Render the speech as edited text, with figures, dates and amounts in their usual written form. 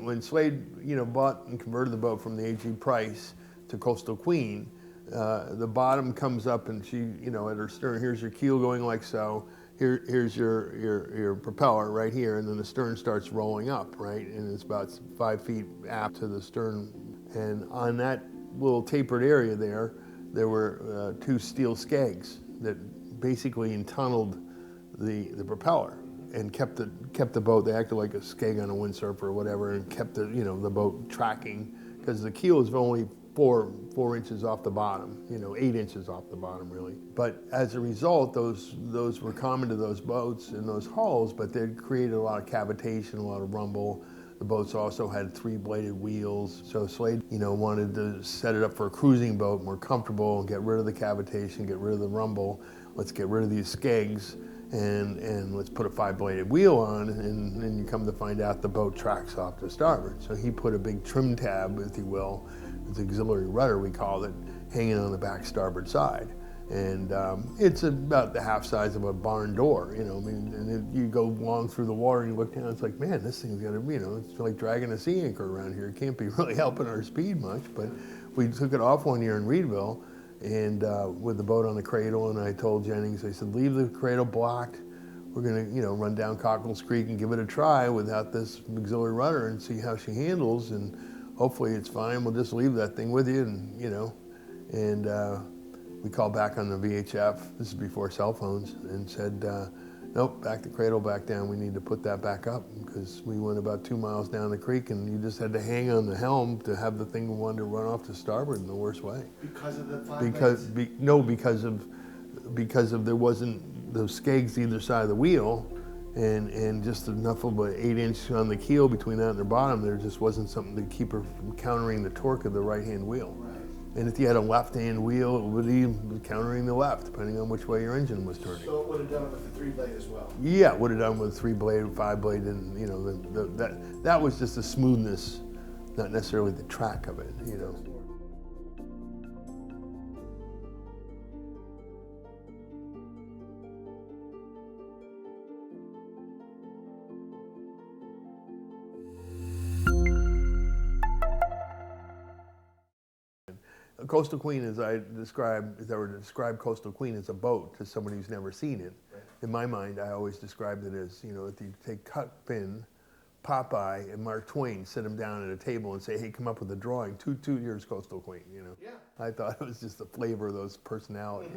When Slade, bought and converted the boat from the A.G. Price to Coastal Queen, the bottom comes up and she, at her stern, here's your keel going like so, here's your propeller right here, and then the stern starts rolling up, right? And it's about 5 feet aft to the stern. And on that little tapered area there were 2 steel skegs that basically entunneled the propeller and kept the boat. They acted like a skeg on a windsurfer or whatever, and kept the boat tracking, because the keel is only 4 inches off the bottom, 8 inches off the bottom really. But as a result, those were common to those boats and those hulls, but they created a lot of cavitation, a lot of rumble. The boats also had 3-bladed wheels, so Slade, wanted to set it up for a cruising boat, more comfortable, and get rid of the cavitation, get rid of the rumble. Let's get rid of these skegs, and let's put a 5-bladed wheel on, and then you come to find out the boat tracks off to starboard. So he put a big trim tab, if you will, it's auxiliary rudder, we called it, hanging on the back starboard side. And it's about the half size of a barn door, and you go along through the water and you look down, it's like, man, this thing's gonna, it's like dragging a sea anchor around here. It can't be really helping our speed much. But we took it off one year in Reedville, and with the boat on the cradle, and I told Jennings, I said, leave the cradle blocked. We're gonna, run down Cockles Creek and give it a try without this auxiliary rudder and see how she handles, and hopefully it's fine. We'll just leave that thing with you, and we called back on the VHF, this is before cell phones, and said, nope, back the cradle back down. We need to put that back up, because we went about 2 miles down the creek and you just had to hang on the helm to have the thing want to run off to starboard in the worst way. Because of the 5 blades? No, because of there wasn't those skegs either side of the wheel, and just enough of an 8-inch on the keel between that and the bottom. There just wasn't something to keep her from countering the torque of the right-hand wheel. Right. And if you had a left-hand wheel, it would be countering the left, depending on which way your engine was turning. So it would have done it with the 3-blade as well? Yeah, it would have done with 3-blade, 5-blade, and that was just the smoothness, not necessarily the track of it, Coastal Queen, as I were to describe Coastal Queen as a boat to someone who's never seen it, right. In my mind, I always described it as, if you take Huck Finn, Popeye, and Mark Twain, sit them down at a table and say, hey, come up with a drawing, two years Coastal Queen, Yeah. I thought it was just the flavor of those personalities,